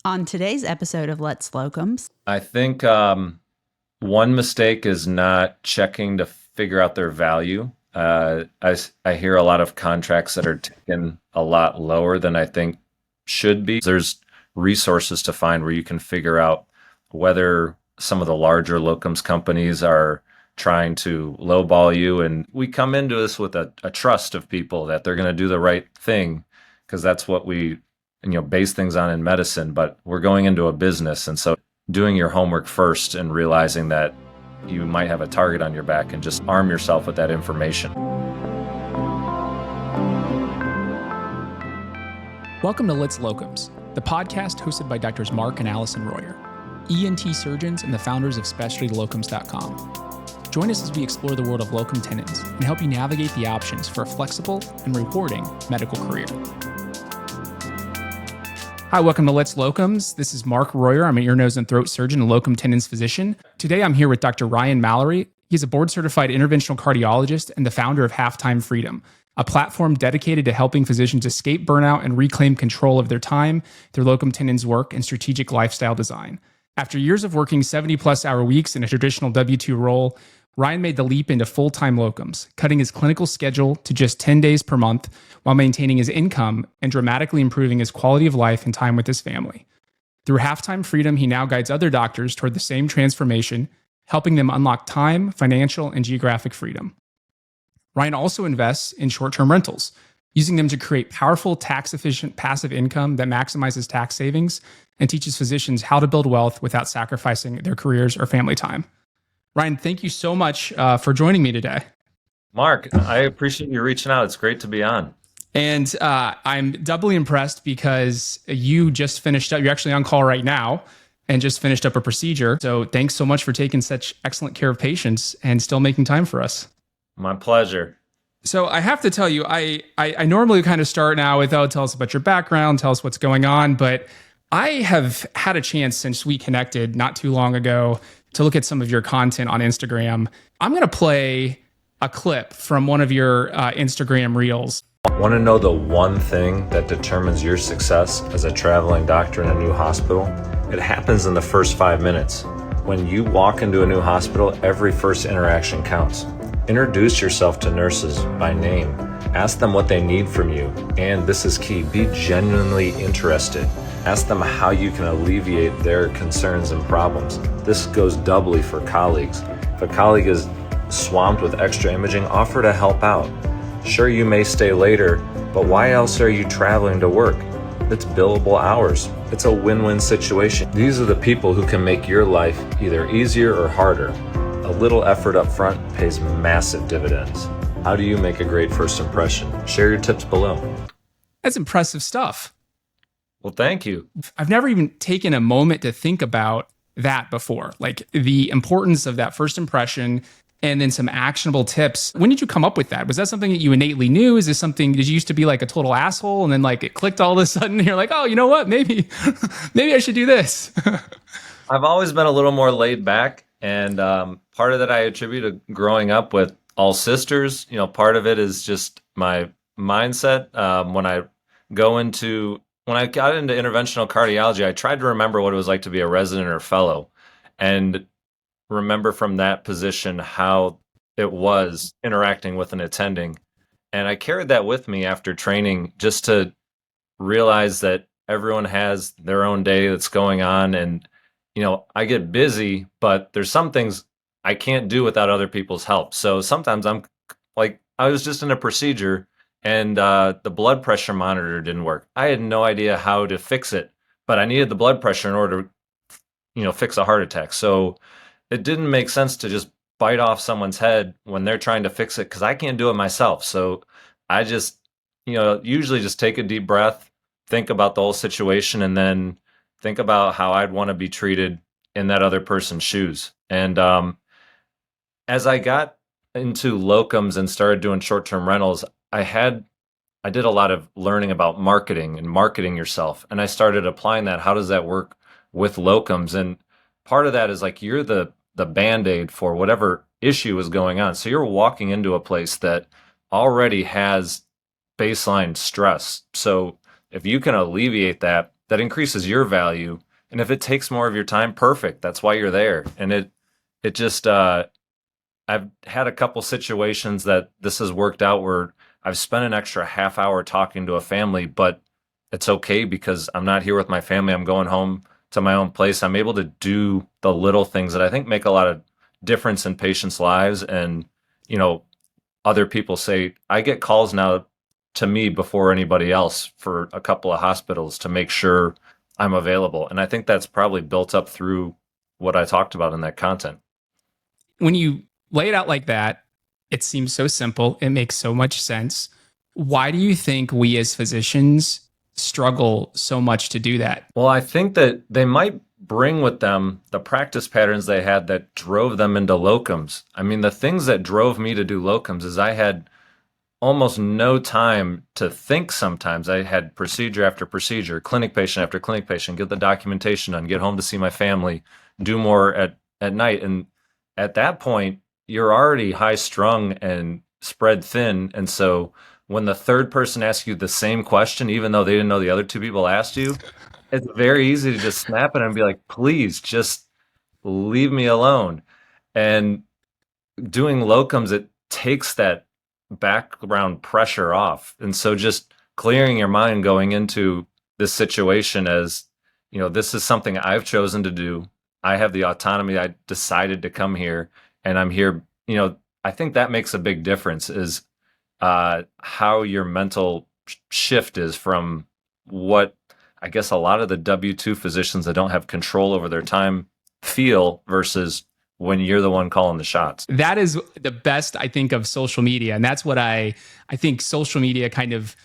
On today's episode of Let's Locums, I think one mistake is not checking to figure out their value. I hear a lot of contracts that are taken a lot lower than I think should be. There's resources to find where you can figure out whether some of the larger locums companies are trying to lowball you. And we come into this with a trust of people that they're going to do the right thing because that's what we base things on in medicine, but we're going into a business. And so doing your homework first and realizing that you might have a target on your back and just arm yourself with that information. Welcome to Let's Locums, the podcast hosted by Drs. Mark and Allison Royer, ENT surgeons and the founders of SpecialtyLocums.com. Join us as we explore the world of Locum Tenens and help you navigate the options for a flexible and rewarding medical career. Hi, welcome to Let's Locums. This is Mark Royer. I'm an ear, nose, and throat surgeon and Locum Tenens physician. Today, I'm here with Dr. Ryan Mallory. He's a board-certified interventional cardiologist and the founder of Halftime Freedom, a platform dedicated to helping physicians escape burnout and reclaim control of their time through Locum Tenens work and strategic lifestyle design. After years of working 70-plus hour weeks in a traditional W-2 role, Ryan made the leap into full-time locums, cutting his clinical schedule to just 10 days per month while maintaining his income and dramatically improving his quality of life and time with his family. Through Halftime Freedom, he now guides other doctors toward the same transformation, helping them unlock time, financial, and geographic freedom. Ryan also invests in short-term rentals, using them to create powerful, tax-efficient passive income that maximizes tax savings and teaches physicians how to build wealth without sacrificing their careers or family time. Ryan, thank you so much for joining me today. Mark, I appreciate you reaching out. It's great to be on. And I'm doubly impressed because you just finished up, you're actually on call right now and just finished up a procedure. So thanks so much for taking such excellent care of patients and still making time for us. My pleasure. So I have to tell you, I normally kind of start now with, tell us about your background, tell us what's going on. But I have had a chance since we connected not too long ago to look at some of your content on Instagram. I'm going to play a clip from one of your Instagram reels. Want to know the one thing that determines your success as a traveling doctor in a new hospital? It happens in the first 5 minutes. When you walk into a new hospital, every first interaction counts. Introduce yourself to nurses by name. Ask them what they need from you. And this is key, be genuinely interested. Ask them how you can alleviate their concerns and problems. This goes doubly for colleagues. If a colleague is swamped with extra imaging, offer to help out. Sure, you may stay later, but why else are you traveling to work? It's billable hours. It's a win-win situation. These are the people who can make your life either easier or harder. A little effort up front pays massive dividends. How do you make a great first impression? Share your tips below. That's impressive stuff. Well, thank you. I've never even taken a moment to think about that before, like the importance of that first impression and then some actionable tips. When did you come up with that? Was that something that you innately knew? Is this something, did you used to be like a total asshole and then like it clicked all of a sudden and you're like, oh, you know what? Maybe I should do this. I've always been a little more laid back, and part of that I attribute to growing up with all sisters. Part of it is just my mindset. When I got into interventional cardiology, I tried to remember what it was like to be a resident or fellow and remember from that position how it was interacting with an attending. And I carried that with me after training just to realize that everyone has their own day that's going on. And, I get busy, but there's some things I can't do without other people's help. So sometimes I'm like, I was just in a procedure and the blood pressure monitor didn't work. I had no idea how to fix it, but I needed the blood pressure in order to, fix a heart attack. So it didn't make sense to just bite off someone's head when they're trying to fix it because I can't do it myself. So I just, usually just take a deep breath, think about the whole situation, and then think about how I'd want to be treated in that other person's shoes. And as I got into locums and started doing short-term rentals, I did a lot of learning about marketing and marketing yourself. And I started applying that. How does that work with locums? And part of that is like you're the Band-Aid for whatever issue is going on. So you're walking into a place that already has baseline stress. So if you can alleviate that that increases your value. And if it takes more of your time, perfect. That's why you're there. And it just, I've had a couple situations that this has worked out where I've spent an extra half hour talking to a family, but it's okay because I'm not here with my family. I'm going home to my own place. I'm able to do the little things that I think make a lot of difference in patients' lives. And, you know, other people say, I get calls now to me before anybody else for a couple of hospitals to make sure I'm available. And I think that's probably built up through what I talked about in that content. When you lay it out like that, it seems so simple. It makes so much sense. Why do you think we as physicians struggle so much to do that? Well, I think that they might bring with them the practice patterns they had that drove them into locums. I mean, the things that drove me to do locums is I had almost no time to think sometimes. I had procedure after procedure, clinic patient after clinic patient, get the documentation done, get home to see my family, do more at night. And at that point, you're already high strung and spread thin. And so when the third person asks you the same question, even though they didn't know the other two people asked you, it's very easy to just snap it and be like, please just leave me alone. And doing locums, it takes that background pressure off. And so just clearing your mind going into this situation as, you know, this is something I've chosen to do. I have the autonomy. I decided to come here and I'm here. You know, I think that makes a big difference is how your mental shift is from what I guess a lot of the W-2 physicians that don't have control over their time feel versus when you're the one calling the shots. That is the best, I think, of social media. And that's what I think social media kind of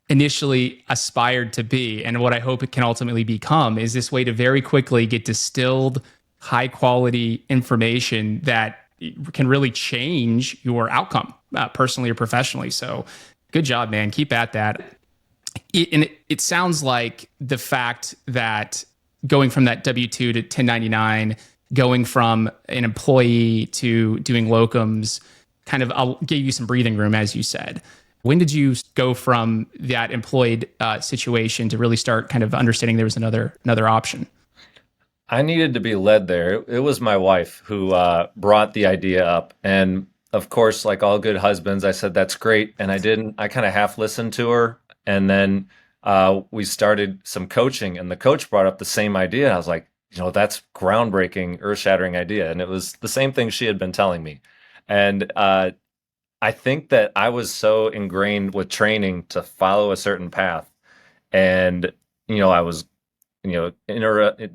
initially aspired to be. And what I hope it can ultimately become is this way to very quickly get distilled, high quality information that can really change your outcome, personally or professionally. So good job, man. Keep at that. It sounds like the fact that going from that W-2 to 1099, going from an employee to doing locums, kind of gave you some breathing room, as you said. When did you go from that employed situation to really start kind of understanding there was another option? I needed to be led there. It was my wife who brought the idea up. And of course, like all good husbands, I said, that's great. And I kind of half listened to her. And then we started some coaching and the coach brought up the same idea. And I was like, you know, that's groundbreaking, earth-shattering idea. And it was the same thing she had been telling me. And I think that I was so ingrained with training to follow a certain path. And, you know, I was, you know,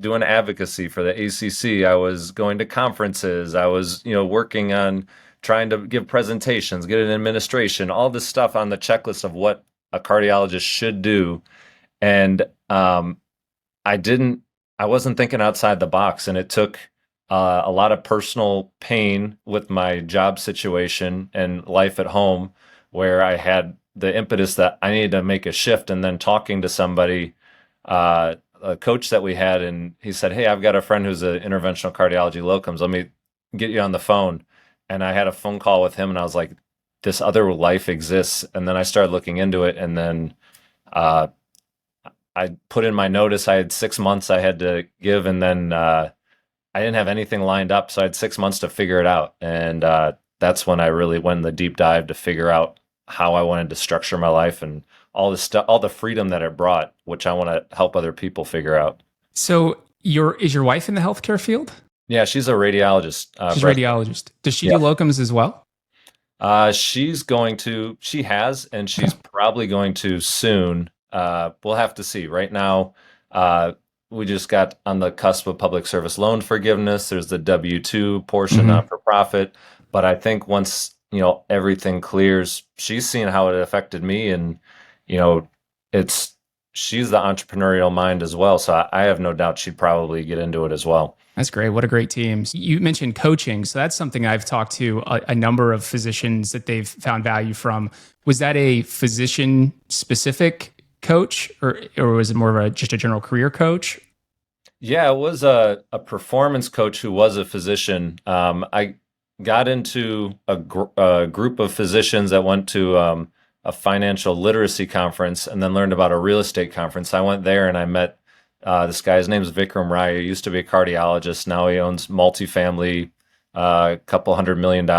doing advocacy for the ACC. I was going to conferences. I was, you know, working on trying to give presentations, get an administration, all this stuff on the checklist of what a cardiologist should do. And I wasn't thinking outside the box, and it took a lot of personal pain with my job situation and life at home where I had the impetus that I needed to make a shift. And then talking to somebody, a coach that we had, and he said, hey, I've got a friend who's an interventional cardiology locums. Let me get you on the phone. And I had a phone call with him and I was like, this other life exists. And then I started looking into it. And then I put in my notice. I had 6 months I had to give, and then I didn't have anything lined up. So I had 6 months to figure it out. And that's when I really went in the deep dive to figure out how I wanted to structure my life and all the stuff, all the freedom that it brought, which I want to help other people figure out. So is your wife in the healthcare field? Yeah, she's a radiologist. She's a radiologist. Does she do locums as well? She has, and she's probably going to soon. We'll have to see. Right now, we just got on the cusp of public service loan forgiveness. There's the W-2 portion, not for profit. But I think once, you know, everything clears, she's seen how it affected me. And, you know, she's the entrepreneurial mind as well. So I have no doubt she'd probably get into it as well. That's great. What a great team. You mentioned coaching. So that's something I've talked to a number of physicians that they've found value from. Was that a physician specific coach or was it more of just a general career coach? Yeah, it was a performance coach who was a physician. I got into a group of physicians that went to a financial literacy conference and then learned about a real estate conference. I went there and I met This guy, his name's Vikram Rai. He used to be a cardiologist. Now he owns multifamily, couple $100 million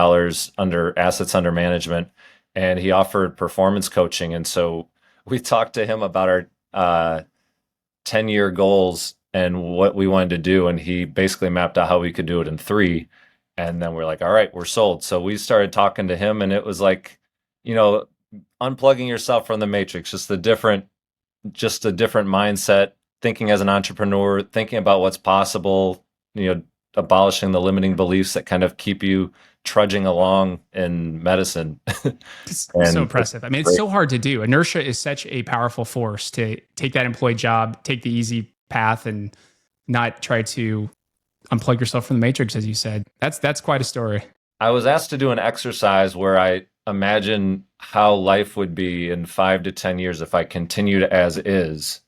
under assets under management, and he offered performance coaching. And so we talked to him about our 10-year goals and what we wanted to do, and he basically mapped out how we could do it in 3. And then we're like, all right, we're sold. So we started talking to him, and it was like, unplugging yourself from the matrix, just a different mindset, thinking as an entrepreneur, thinking about what's possible, abolishing the limiting beliefs that kind of keep you trudging along in medicine. It's so impressive. I mean, it's so hard to do. Inertia is such a powerful force to take that employed job, take the easy path, and not try to unplug yourself from the matrix, as you said. That's quite a story. I was asked to do an exercise where I imagine how life would be in 5 to 10 years if I continued as is.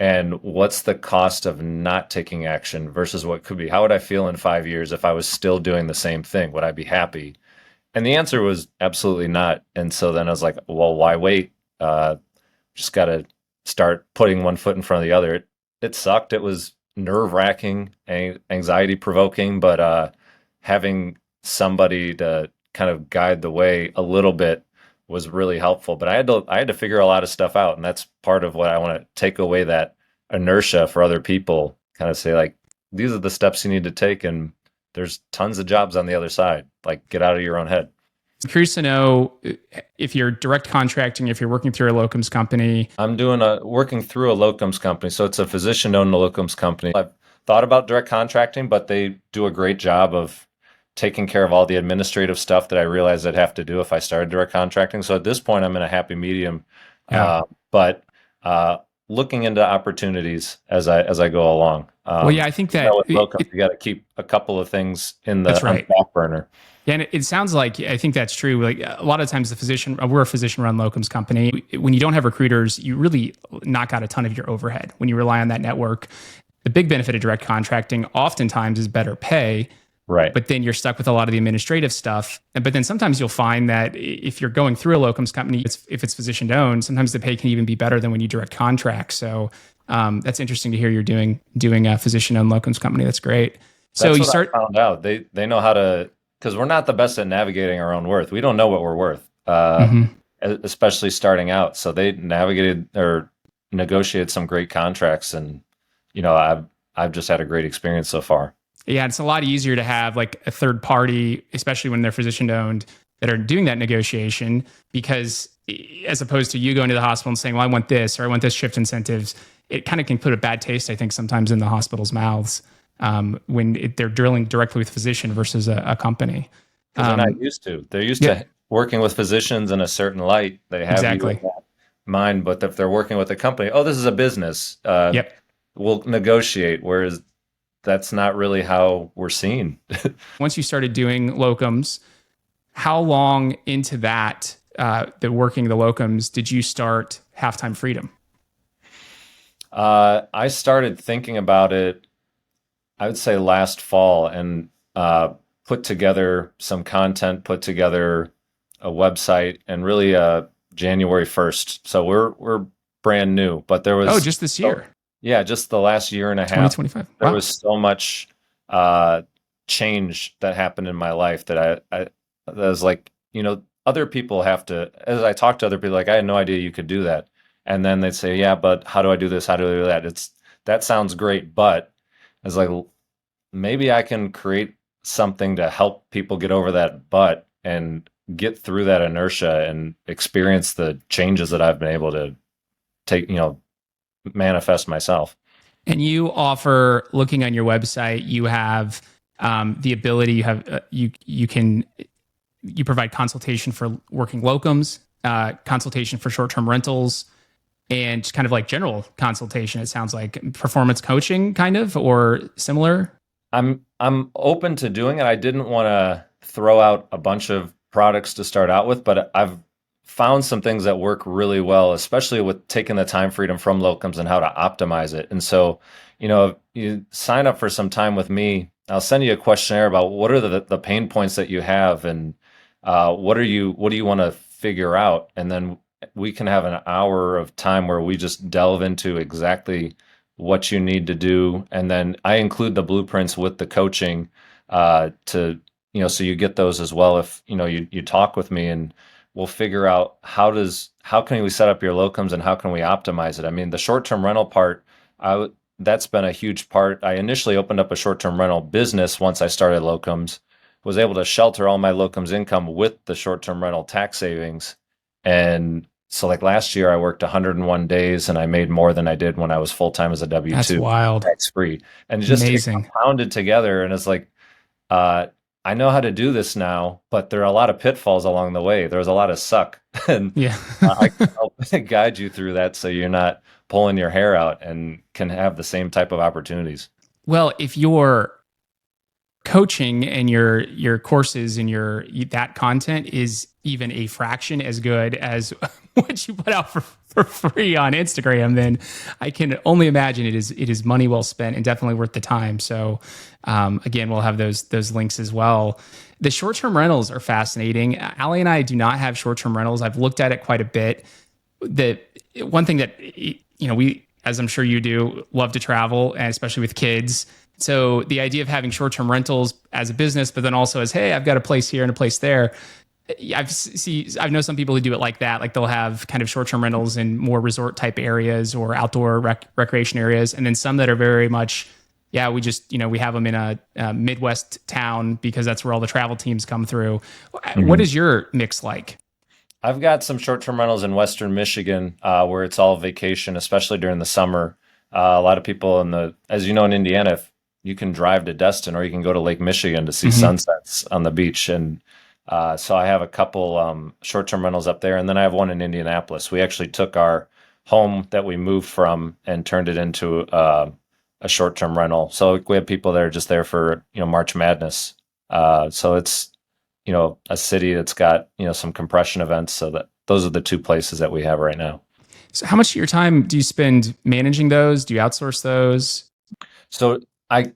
And what's the cost of not taking action versus what could be? How would I feel in 5 years if I was still doing the same thing? Would I be happy? And the answer was absolutely not. And so then I was like, well, why wait? Just got to start putting one foot in front of the other. It sucked. It was nerve-wracking, anxiety provoking, but having somebody to kind of guide the way a little bit was really helpful. But I had to figure a lot of stuff out, and that's part of what I want to take away, that inertia for other people, kind of say, like, these are the steps you need to take, and there's tons of jobs on the other side. Like, get out of your own head. I'm curious to know if you're direct contracting, if you're working through a locums company. I'm working through a locums company. So it's a physician-owned locums company. I've thought about direct contracting, but they do a great job of taking care of all the administrative stuff that I realized I'd have to do if I started direct contracting. So at this point, I'm in a happy medium. Yeah. But looking into opportunities as I go along. I think that with locums, you got to keep a couple of things in the right. back burner. Yeah, and it sounds like, I think that's true. Like, a lot of times we're a physician-run locums company. When you don't have recruiters, you really knock out a ton of your overhead when you rely on that network. The big benefit of direct contracting oftentimes is better pay. Right. But then you're stuck with a lot of the administrative stuff. But then sometimes you'll find that if you're going through a locums company, if it's physician-owned, sometimes the pay can even be better than when you direct contract. So that's interesting to hear you're doing a physician-owned locums company. That's great. So I found out. They know how to, because we're not the best at navigating our own worth. We don't know what we're worth, especially starting out. So they navigated or negotiated some great contracts, and I've just had a great experience so far. Yeah, it's a lot easier to have like a third party, especially when they're physician owned, that are doing that negotiation, because as opposed to you going to the hospital and saying, well, I want this, or I want this shift incentives, it kind of can put a bad taste, I think, sometimes in the hospital's mouths when they're drilling directly with physician versus a company. They're not used to. They're used to working with physicians in a certain light. They have you in that mind, but if they're working with a company, this is a business. We'll negotiate, whereas that's not really how we're seen. Once you started doing locums, how long into that, the working the locums, did you start Halftime Freedom? I started thinking about it, I would say last fall, and put together some content, put together a website, and really January 1st. So we're brand new, but there was just this year. Yeah, just the last year and a half. 2025. There was so much change that happened in my life that I was like, other people have to, as I talked to other people, like, I had no idea you could do that. And then they'd say, yeah, but how do I do this? How do I do that? That sounds great, but I was like, maybe I can create something to help people get over that but and get through that inertia and experience the changes that I've been able to take, manifest myself. And you offer, looking on your website, you have the ability, you provide consultation for working locums, consultation for short-term rentals, and just kind of like general consultation. It sounds like performance coaching, kind of, or similar. I'm open to doing it. I didn't want to throw out a bunch of products to start out with, but I've found some things that work really well, especially with taking the time freedom from locums and how to optimize it. And so, if you sign up for some time with me, I'll send you a questionnaire about what are the pain points that you have, and what do you want to figure out, and then we can have an hour of time where we just delve into exactly what you need to do. And then I include the blueprints with the coaching to, so you get those as well. If, you talk with me, and we'll figure out how can we set up your locums and how can we optimize it? I mean, the short-term rental part, that's been a huge part. I initially opened up a short-term rental business once I started locums, was able to shelter all my locums income with the short-term rental tax savings. And so like last year I worked 101 days and I made more than I did when I was full-time as a W-2. That's wild. Tax-free. And just it compounded together. And it's like, I know how to do this now, but there are a lot of pitfalls along the way. There's a lot of suck. And I can help guide you through that so you're not pulling your hair out and can have the same type of opportunities. Well, if your coaching and your courses and that content is even a fraction as good as what you put out for free on Instagram, then I can only imagine it is money well spent and definitely worth the time. So again, we'll have those links as well. The short-term rentals are fascinating. Allie and I do not have short-term rentals. I've looked at it quite a bit. The one thing that we, as I'm sure you do, love to travel, and especially with kids. So the idea of having short-term rentals as a business, but then also as, hey, I've got a place here and a place there. I've known some people who do it like that. Like they'll have kind of short-term rentals in more resort type areas or outdoor recreation areas. And then some that are very much, we just, we have them in a Midwest town because that's where all the travel teams come through. Mm-hmm. What is your mix like? I've got some short-term rentals in Western Michigan where it's all vacation, especially during the summer. A lot of people as you know, in Indiana, you can drive to Destin or you can go to Lake Michigan to see sunsets on the beach. And so I have a couple short-term rentals up there. And then I have one in Indianapolis. We actually took our home that we moved from and turned it into a short-term rental. So we have people that are just there for, March Madness. So it's, a city that's got, some compression events. So those are the two places that we have right now. So how much of your time do you spend managing those? Do you outsource those? So I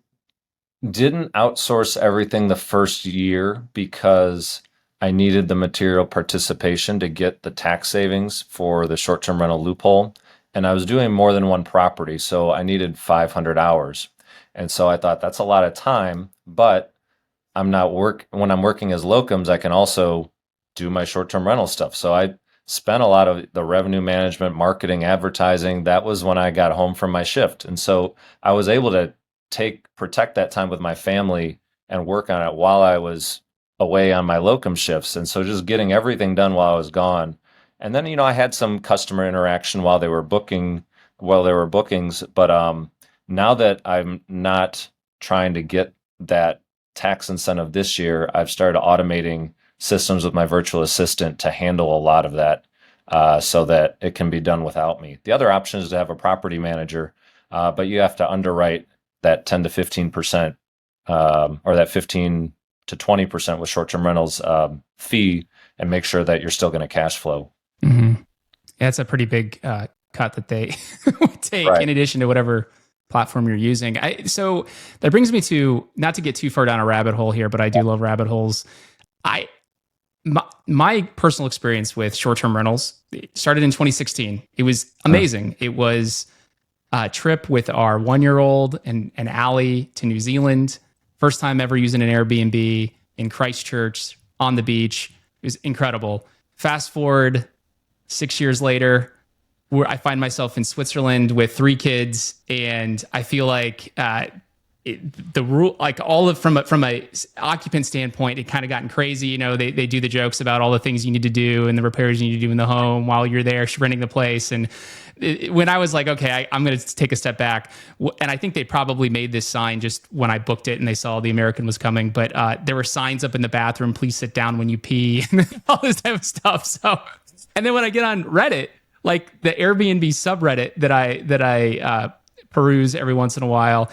didn't outsource everything the first year because I needed the material participation to get the tax savings for the short-term rental loophole. And I was doing more than one property, so I needed 500 hours. And so I thought that's a lot of time, but when I'm working as locums, I can also do my short-term rental stuff. So I spent a lot of the revenue management, marketing, advertising. That was when I got home from my shift. And so I was able to protect that time with my family and work on it while I was away on my locum shifts. And so just getting everything done while I was gone. And then, I had some customer interaction while there were bookings. But now that I'm not trying to get that tax incentive this year, I've started automating systems with my virtual assistant to handle a lot of that so that it can be done without me. The other option is to have a property manager, but you have to underwrite that 10 to 15% or that 15 to 20% with short-term rentals fee and make sure that you're still going to cash flow. Mm-hmm. Yeah, it's a pretty big cut that they would take in addition to whatever platform you're using. So that brings me to, not to get too far down a rabbit hole here, but I do love rabbit holes. My personal experience with short-term rentals started in 2016. It was amazing. It was a trip with our 1-year-old and Allie to New Zealand. First time ever using an Airbnb in Christchurch on the beach. It was incredible. Fast forward 6 years later, where I find myself in Switzerland with 3 kids, and I feel like the rule, like from a occupant standpoint, it kind of gotten crazy. They do the jokes about all the things you need to do and the repairs you need to do in the home while you're there renting the place. And when I was like, okay, I'm going to take a step back, and I think they probably made this sign just when I booked it and they saw the American was coming, but there were signs up in the bathroom, please sit down when you pee, and all this type of stuff. So, and then when I get on Reddit, like the Airbnb subreddit that I peruse every once in a while,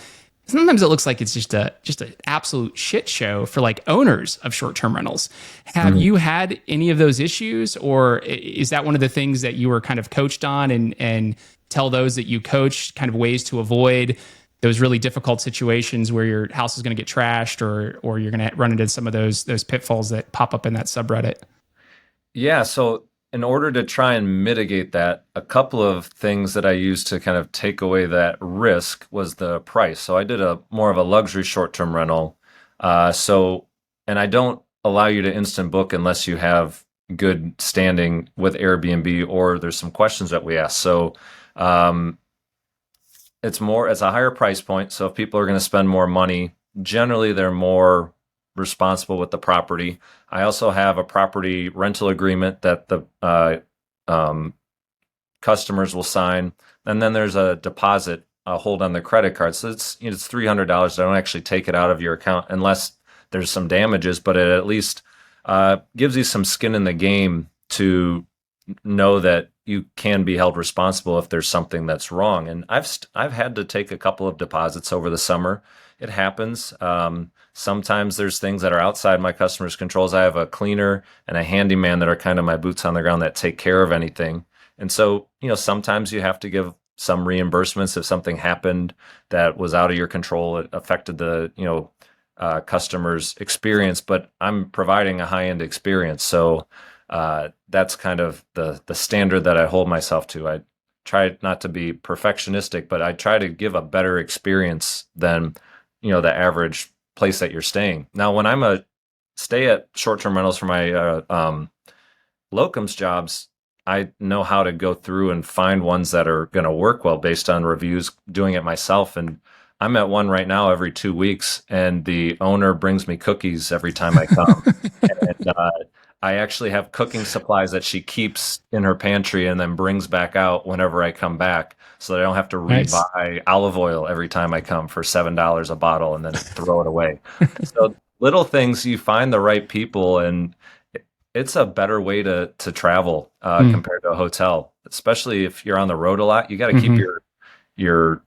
sometimes it looks like it's just an absolute shit show for like owners of short-term rentals. Have you had any of those issues, or is that one of the things that you were kind of coached on and tell those that you coach kind of ways to avoid those really difficult situations where your house is going to get trashed or you're going to run into some of those pitfalls that pop up in that subreddit? Yeah. So, in order to try and mitigate that, a couple of things that I used to kind of take away that risk was the price. So I did a more of a luxury short-term rental. And I don't allow you to instant book unless you have good standing with Airbnb or there's some questions that we ask. So um, it's a higher price point. So if people are going to spend more money, generally they're more responsible with the property. I also have a property rental agreement that the um, customers will sign, and then there's a deposit hold on the credit card. So it's $300. I don't actually take it out of your account unless there's some damages, but it at least gives you some skin in the game to know that you can be held responsible if there's something that's wrong. And I've had to take a couple of deposits over the summer. It happens. Sometimes there's things that are outside my customers' controls. I have a cleaner and a handyman that are kind of my boots on the ground that take care of anything. And so, sometimes you have to give some reimbursements if something happened that was out of your control. It affected the, customer's experience, but I'm providing a high-end experience. So that's kind of the standard that I hold myself to. I try not to be perfectionistic, but I try to give a better experience than, the average place that you're staying. Now, when I'm stay at short-term rentals for my locums jobs, I know how to go through and find ones that are going to work well based on reviews, doing it myself. And I'm at one right now every 2 weeks, and the owner brings me cookies every time I come. And I actually have cooking supplies that she keeps in her pantry and then brings back out whenever I come back, so that I don't have to Nice. rebuy olive oil every time I come for $7 a bottle and then throw it away. So little things, you find the right people, and it's a better way to travel compared to a hotel, especially if you're on the road a lot. You got to keep your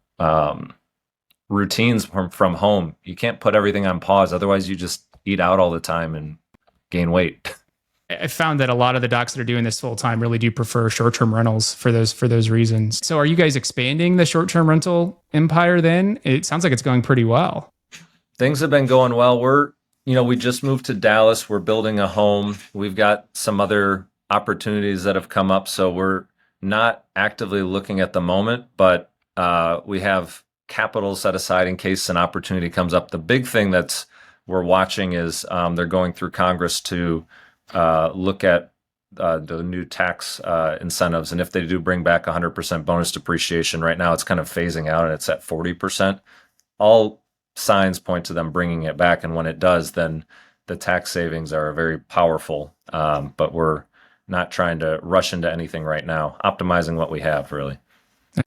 routines from home. You can't put everything on pause. Otherwise, you just eat out all the time and gain weight. I found that a lot of the docs that are doing this full time really do prefer short-term rentals for those reasons. So are you guys expanding the short-term rental empire then? It sounds like it's going pretty well. Things have been going well. We just moved to Dallas. We're building a home. We've got some other opportunities that have come up. So we're not actively looking at the moment, but we have capital set aside in case an opportunity comes up. The big thing we're watching is they're going through Congress to look at the new tax incentives. And if they do bring back 100% bonus depreciation, right now it's kind of phasing out and it's at 40%. All signs point to them bringing it back. And when it does, then the tax savings are very powerful. But we're not trying to rush into anything right now, optimizing what we have, really.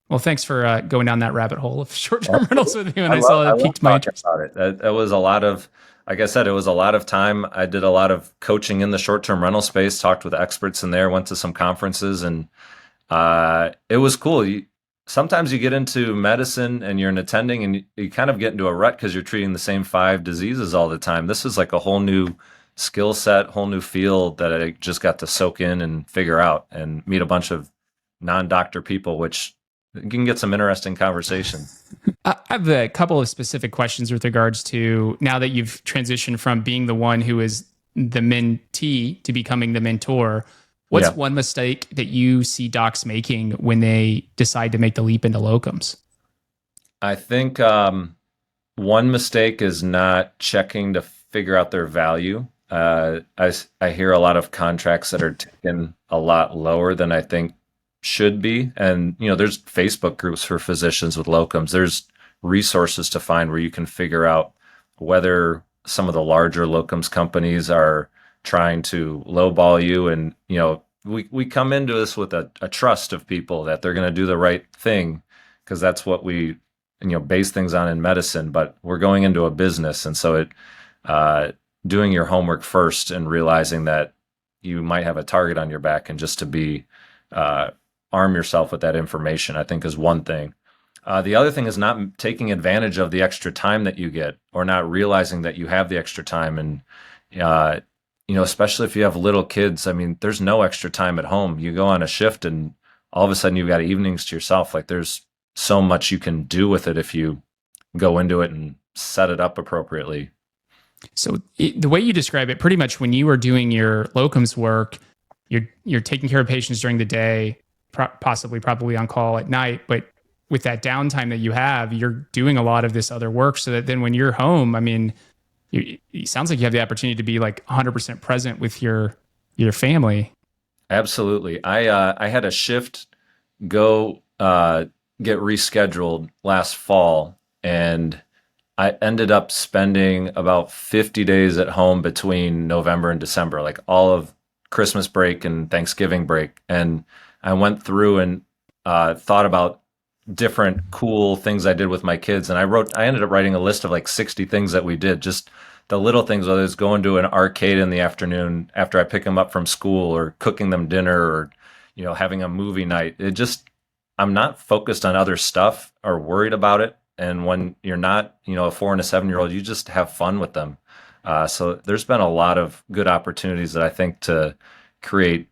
Well, thanks for going down that rabbit hole of short-term rentals with me when I saw that piqued my interest. About it. It was a lot of, like I said, it was a lot of time. I did a lot of coaching in the short-term rental space, talked with experts in there, went to some conferences, and it was cool. Sometimes you get into medicine and you're an attending and you kind of get into a rut because you're treating the same 5 diseases all the time. This is like a whole new skill set, whole new field that I just got to soak in and figure out and meet a bunch of non-doctor people, which you can get some interesting conversation. I have a couple of specific questions with regards to now that you've transitioned from being the one who is the mentee to becoming the mentor. What's one mistake that you see docs making when they decide to make the leap into locums? I think one mistake is not checking to figure out their value. I hear a lot of contracts that are taken a lot lower than I think should be. And, there's Facebook groups for physicians with locums. There's resources to find where you can figure out whether some of the larger locums companies are trying to lowball you. And, we come into this with a trust of people that they're going to do the right thing because that's what we, base things on in medicine, but we're going into a business. And so doing your homework first and realizing that you might have a target on your back and just to be, arm yourself with that information, I think is one thing. The other thing is not taking advantage of the extra time that you get or not realizing that you have the extra time. And, especially if you have little kids, I mean, there's no extra time at home. You go on a shift and all of a sudden you've got evenings to yourself. Like there's so much you can do with it if you go into it and set it up appropriately. So the way you describe it, pretty much when you were doing your locums work, you're taking care of patients during the day, probably on call at night, but with that downtime that you have, you're doing a lot of this other work so that then when you're home, I mean, it sounds like you have the opportunity to be like 100% present with your family. Absolutely. I had a shift go get rescheduled last fall, and I ended up spending about 50 days at home between November and December, like all of Christmas break and Thanksgiving break. And I went through and thought about different cool things I did with my kids. And I ended up writing a list of like 60 things that we did, just the little things, whether it's going to an arcade in the afternoon after I pick them up from school, or cooking them dinner, or, having a movie night. I'm not focused on other stuff or worried about it. And when you're not, a 4 and a 7-year-old, you just have fun with them. So there's been a lot of good opportunities that I think to create,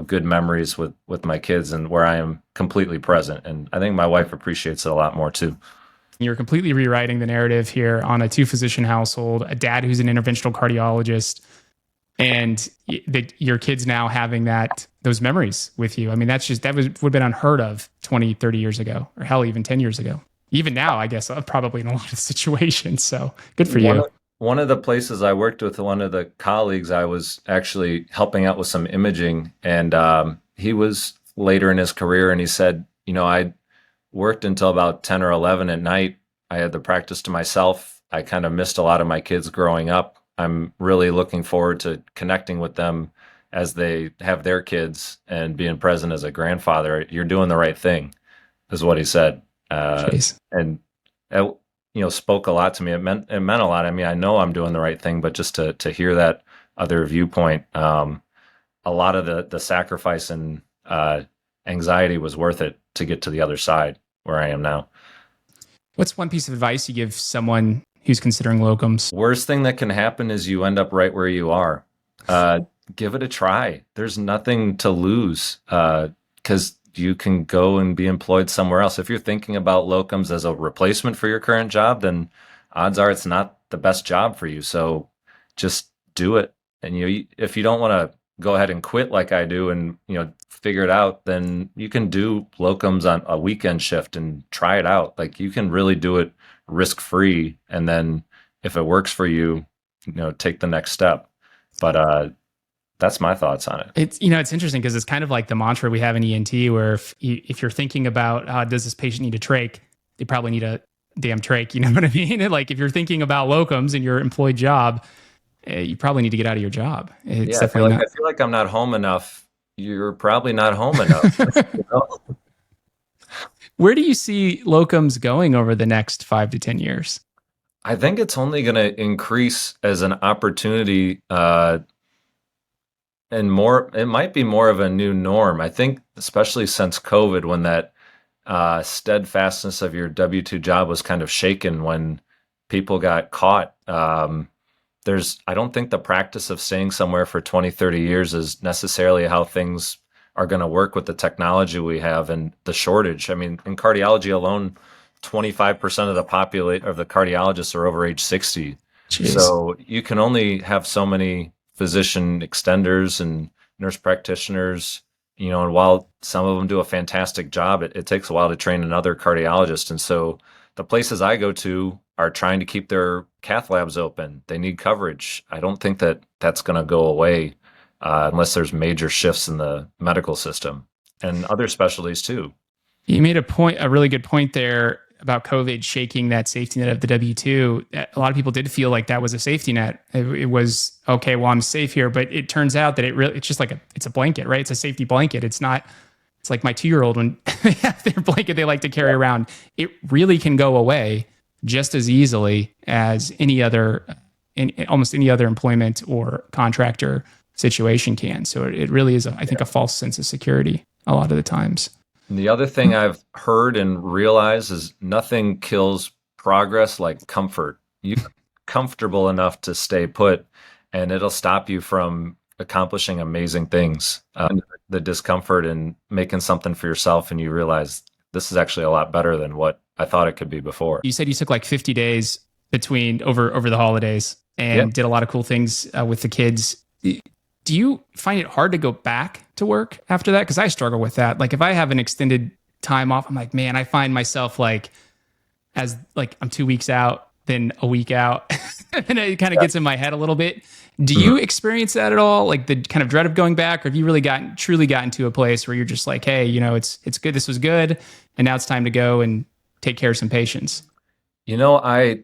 good memories with my kids, and where I am completely present. And I think my wife appreciates it a lot more too. You're completely rewriting the narrative here on a 2-physician household, a dad who's an interventional cardiologist, and your kids now having those memories with you. I mean, that would have been unheard of 20, 30 years ago, or hell, even 10 years ago. Even now, I guess, probably in a lot of situations. So good for you. One of the places I worked with one of the colleagues, I was actually helping out with some imaging, and he was later in his career, and he said, I worked until about 10 or 11 at night. I had the practice to myself. I kind of missed a lot of my kids growing up. I'm really looking forward to connecting with them as they have their kids and being present as a grandfather. You're doing the right thing, is what he said. And it, spoke a lot to me. It meant a lot. I mean, I know I'm doing the right thing, but just to hear that other viewpoint, a lot of the sacrifice and anxiety was worth it to get to the other side where I am now. What's one piece of advice you give someone who's considering locums? Worst thing that can happen is you end up right where you are. Give it a try. There's nothing to lose, because you can go and be employed somewhere else. If you're thinking about locums as a replacement for your current job, then odds are it's not the best job for you. So just do it. And if you don't want to go ahead and quit like I do and figure it out, then you can do locums on a weekend shift and try it out. Like, you can really do it risk-free, and then if it works for you, take the next step. But that's my thoughts on it. It's interesting because it's kind of like the mantra we have in ENT, where if you're thinking about does this patient need a trach, they probably need a damn trach. You know what I mean? Like, if you're thinking about locums in your employed job, you probably need to get out of your job. I feel like I'm not home enough. You're probably not home enough. Where do you see locums going over the next 5 to 10 years? I think it's only going to increase as an opportunity, and it might be more of a new norm. I think, especially since COVID, when that steadfastness of your W-2 job was kind of shaken when people got caught. I don't think the practice of staying somewhere for 20, 30 years is necessarily how things are going to work with the technology we have and the shortage. I mean, in cardiology alone, 25% of the cardiologists are over age 60. Jeez. So you can only have so many physician extenders and nurse practitioners, and while some of them do a fantastic job, it takes a while to train another cardiologist. And so the places I go to are trying to keep their cath labs open. They need coverage. I don't think that that's going to go away unless there's major shifts in the medical system and other specialties too. You made a really good point there about COVID shaking that safety net of the W-2. A lot of people did feel like that was a safety net. It was, okay, well, I'm safe here. But it turns out that it's just like it's a blanket, right? It's a safety blanket. It's like my 2-year-old, when they have their blanket they like to carry around. It really can go away just as easily as almost any other employment or contractor situation can. So it really is, I think, a false sense of security a lot of the times. And the other thing I've heard and realized is nothing kills progress like comfort. You're comfortable enough to stay put, and it'll stop you from accomplishing amazing things. The discomfort and making something for yourself, and you realize this is actually a lot better than what I thought it could be before. You said you took like 50 days over the holidays and did a lot of cool things with the kids. Do you find it hard to go back to work after that? Because I struggle with that. Like if I have an extended time off, I'm like, man, I find myself like as like I'm 2 weeks out, then a week out, and it kind of gets in my head a little bit. Do you experience that at all? Like the kind of dread of going back, or have you really truly gotten to a place where you're just like, hey, it's good. This was good, and now it's time to go and take care of some patients. I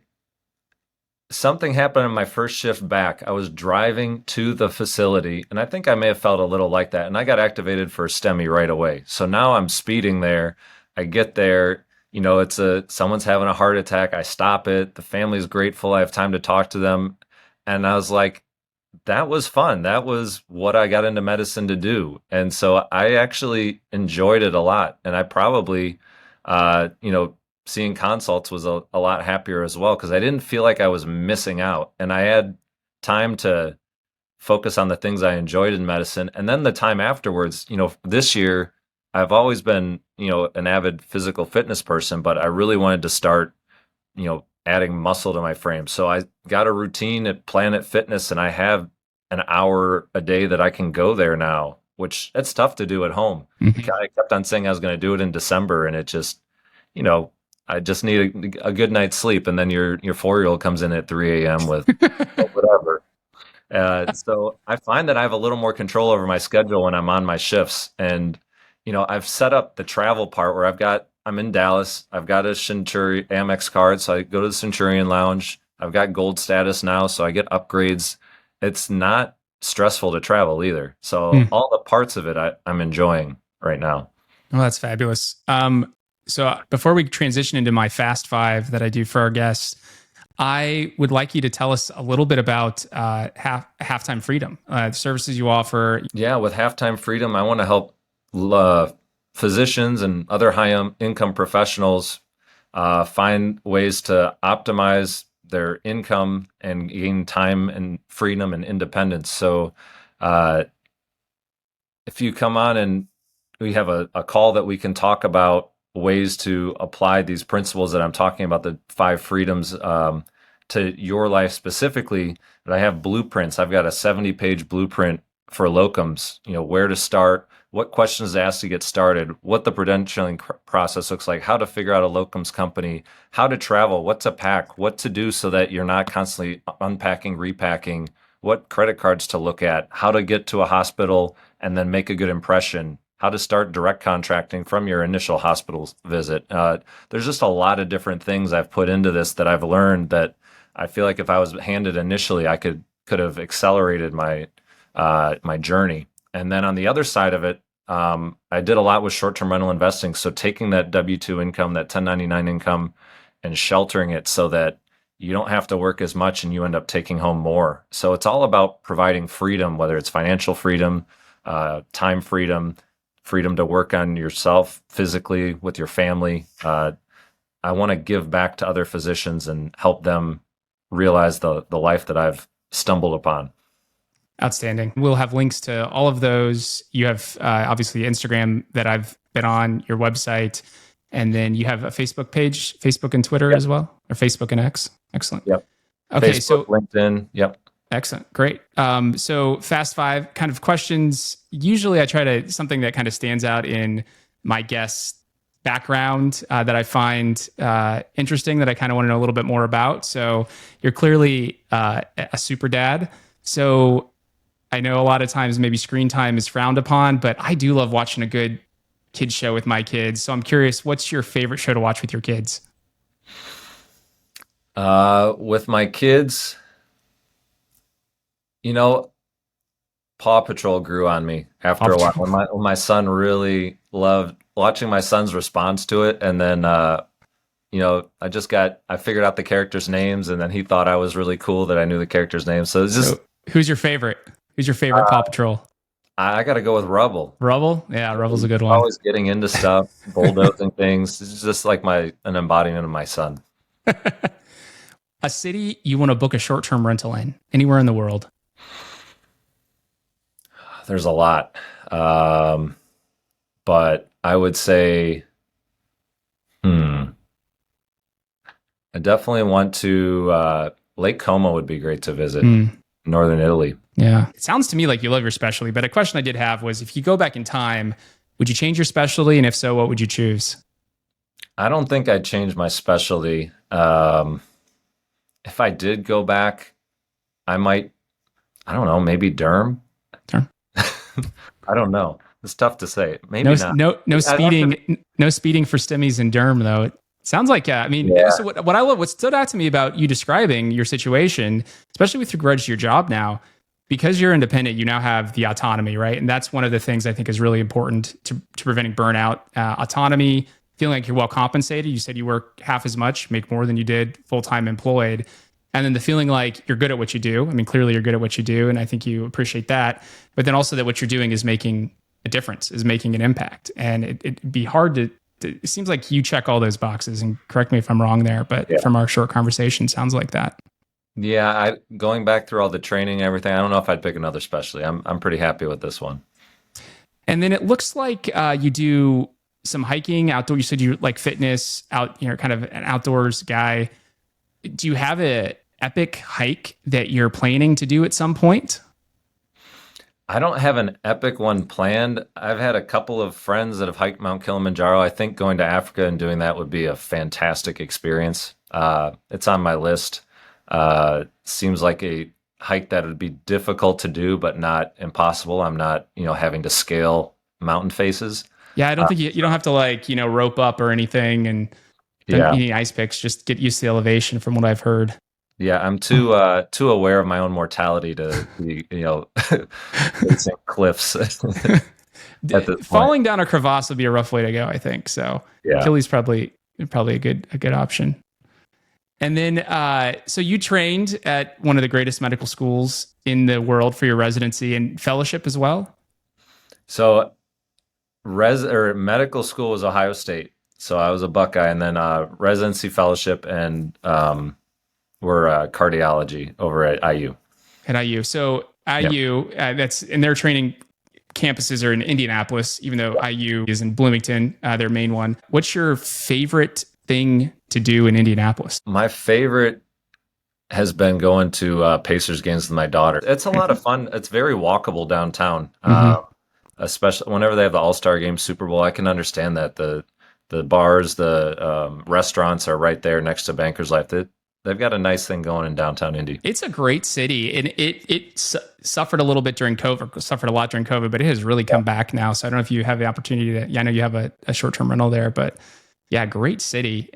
something happened in my first shift back. I was driving to the facility, and I think I may have felt a little like that. And I got activated for a STEMI right away. So now I'm speeding there. I get there. It's someone's having a heart attack. I stop it. The family's grateful. I have time to talk to them. And I was like, that was fun. That was what I got into medicine to do. And so I actually enjoyed it a lot. And I probably, seeing consults was a lot happier as well because I didn't feel like I was missing out. And I had time to focus on the things I enjoyed in medicine. And then the time afterwards, this year, I've always been, an avid physical fitness person, but I really wanted to start, adding muscle to my frame. So I got a routine at Planet Fitness, and I have an hour a day that I can go there now, which it's tough to do at home. Mhm. I kept on saying I was going to do it in December, and it just, I just need a good night's sleep, and then your 4-year-old comes in at 3 a.m. with whatever. So I find that I have a little more control over my schedule when I'm on my shifts, and I've set up the travel part where I'm in Dallas. I've got a Centurion Amex card, so I go to the Centurion Lounge. I've got gold status now, so I get upgrades. It's not stressful to travel either. So all the parts of it I'm enjoying right now. Well, that's fabulous. So before we transition into my Fast Five that I do for our guests, I would like you to tell us a little bit about Halftime Freedom, the services you offer. Yeah, with Halftime Freedom, I want to help physicians and other high-income professionals find ways to optimize their income and gain time and freedom and independence. So if you come on and we have a call that we can talk about ways to apply these principles that I'm talking about, the 5 freedoms, to your life specifically, but I have blueprints. I've got a 70-page blueprint for locums, where to start, what questions to ask to get started, what the credentialing process looks like, how to figure out a locums company, how to travel, what to pack, what to do so that you're not constantly unpacking, repacking, what credit cards to look at, how to get to a hospital and then make a good impression, how to start direct contracting from your initial hospital visit. There's just a lot of different things I've put into this that I've learned that I feel like if I was handed initially, I could have accelerated my journey. And then on the other side of it, I did a lot with short-term rental investing. So taking that W-2 income, that 1099 income, and sheltering it so that you don't have to work as much and you end up taking home more. So it's all about providing freedom, whether it's financial freedom, time freedom, freedom to work on yourself physically with your family. I want to give back to other physicians and help them realize the life that I've stumbled upon. Outstanding. We'll have links to all of those. You have obviously Instagram that I've been on, your website, and then you have a Facebook page, Facebook and Twitter as well, or Facebook and X. Excellent. Yep. Okay, Facebook, so LinkedIn. Yep. Excellent. Great. So Fast Five kind of questions. Usually I try to something that kind of stands out in my guest's background that I find interesting that I kind of want to know a little bit more about. So you're clearly a super dad. So I know a lot of times maybe screen time is frowned upon, but I do love watching a good kids show with my kids. So I'm curious, what's your favorite show to watch with your kids? With my kids, Paw Patrol grew on me after a while. When my son really loved watching my son's response to it, and then I figured out the characters' names, and then he thought I was really cool that I knew the characters' names. So it's just who's your favorite? Who's your favorite Paw Patrol? I got to go with Rubble. Rubble? Yeah, Rubble's a good one. Always getting into stuff, bulldozing things. It's just like an embodiment of my son. A city you want to book a short-term rental in, anywhere in the world? There's a lot. But I would say, I definitely want to, Lake Como would be great to visit. northern Italy. Yeah. It sounds to me like you love your specialty, but a question I did have was if you go back in time, would you change your specialty? And if so, what would you choose? I don't think I'd change my specialty. If I did go back, I might, I don't know, maybe derm. Sure. I don't know. It's tough to say. Maybe No, not. no speeding, no speeding for STEMIs and derm though. It sounds like, I mean, Yeah. so what I love, what stood out to me about you describing your situation, especially with regards to your job now, because you're independent, you now have the autonomy, right? And that's one of the things I think is really important to preventing burnout. Autonomy, feeling like you're well compensated. You said you work half as much, make more than you did full-time employed. And then the feeling like you're good at what you do. I mean, clearly you're good at what you do, and I think you appreciate that. But then also that what you're doing is making a difference, is making an impact. And it'd be hard to, it seems like you check all those boxes, and correct me if I'm wrong there, but Yeah. from our short conversation, sounds like that. Yeah, going back through all the training and everything, I don't know if I'd pick another specialty. I'm pretty happy with this one. And then it looks like you do some hiking outdoor. You said you like fitness out, kind of an outdoors guy. Do you have a epic hike that you're planning to do at some point? I don't have an epic one planned. I've had a couple of friends that have hiked Mount Kilimanjaro. I think going to Africa and doing that would be a fantastic experience. It's on my list. Seems like a hike that would be difficult to do, but not impossible. I'm not, having to scale mountain faces. Yeah, I don't think you don't have to rope up or anything, and don't need any ice picks. Just get used to the elevation from what I've heard. Yeah, I'm too aware of my own mortality to be, facing cliffs. Falling down a crevasse would be a rough way to go, I think. So yeah. Achilles probably a good option. And then, so you trained at one of the greatest medical schools in the world for your residency and fellowship as well? So medical school was Ohio State. So I was a Buckeye, and then residency fellowship and we're cardiology over at IU. At IU. So IU, that's, and their training campuses are in Indianapolis, even though IU is in Bloomington, their main one. What's your favorite thing to do in Indianapolis? My favorite has been going to Pacers games with my daughter. It's a lot of fun. It's very walkable downtown, especially whenever they have the All-Star Game, Super Bowl. I can understand that the bars, the restaurants are right there next to Bankers Life. They've got a nice thing going in downtown Indy. It's a great city, and it suffered a little bit during COVID, suffered a lot during COVID, but it has really come back now. So I don't know if you have the opportunity to, I know you have a short-term rental there, but yeah, great city.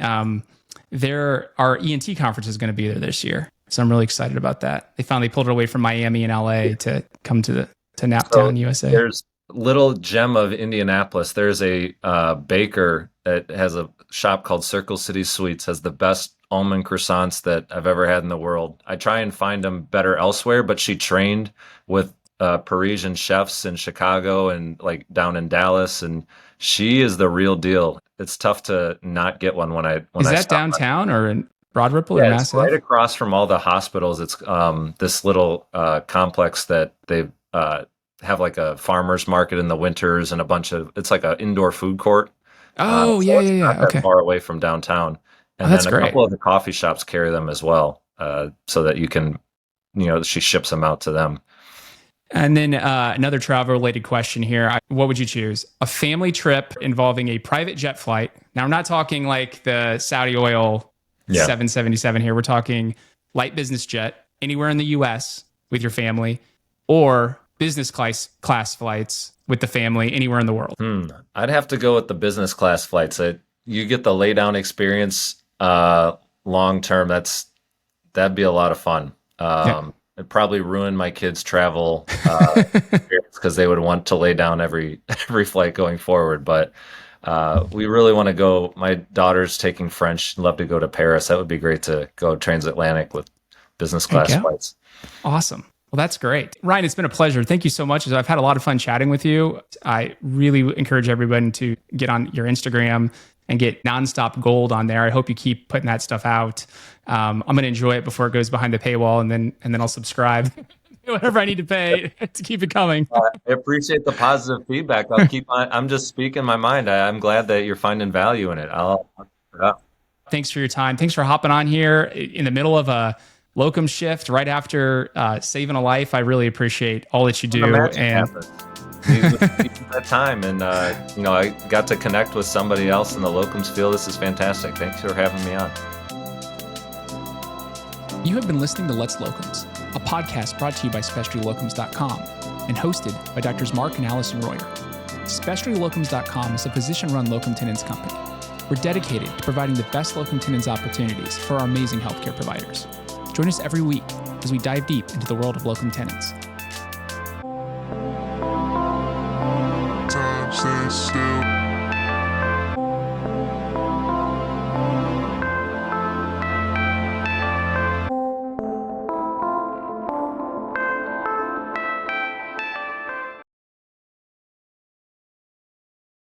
There are ENT conferences going to be there this year. So I'm really excited about that. They finally pulled it away from Miami and LA to come to Naptown, USA. There's a little gem of Indianapolis. There's a baker that has a shop called Circle City Sweets, has the best almond croissants that I've ever had in the world. I try and find them better elsewhere, but she trained with Parisian chefs in Chicago and like down in Dallas, and she is the real deal. It's tough to not get one when I Is that downtown or in Broad Ripple or Yeah, Mass it's right across from all the hospitals. It's this little complex that they have like a farmer's market in the winters and it's like an indoor food court. Oh, so yeah. not that Okay. far away from downtown. And that's then a great. couple of the coffee shops carry them as well, so that you can, she ships them out to them. And then another travel-related question here. What would you choose? A family trip involving a private jet flight. Now, I'm not talking like the Saudi oil 777 here. We're talking light business jet anywhere in the U.S. with your family, or business class flights with the family anywhere in the world. I'd have to go with the business class flights. You get the lay down experience long term. That'd be a lot of fun. It'd probably ruin my kids' travel because they would want to lay down every flight going forward. But we really want to go. My daughter's taking French. She'd love to go to Paris. That would be great to go transatlantic with business class flights. Awesome. Well, that's great. Ryan, it's been a pleasure. Thank you so much. I've had a lot of fun chatting with you. I really encourage everyone to get on your Instagram and get nonstop gold on there. I hope you keep putting that stuff out. I'm going to enjoy it before it goes behind the paywall, and then I'll subscribe. Whatever I need to pay to keep it coming. I appreciate the positive feedback. I'm just speaking my mind. I'm glad that you're finding value in it. Thanks for your time. Thanks for hopping on here in the middle of a locum shift right after saving a life. I really appreciate all that you do. And that time, and I got to connect with somebody else in the locums field. This is fantastic. Thanks for having me on. You have been listening to Let's Locums, a podcast brought to you by SpecialtyLocums.com and hosted by Drs. Mark and Allison Royer. SpecialtyLocums.com is a physician-run locum tenens company. We're dedicated to providing the best locum tenens opportunities for our amazing healthcare providers. Join us every week as we dive deep into the world of locum tenens. Time stays still.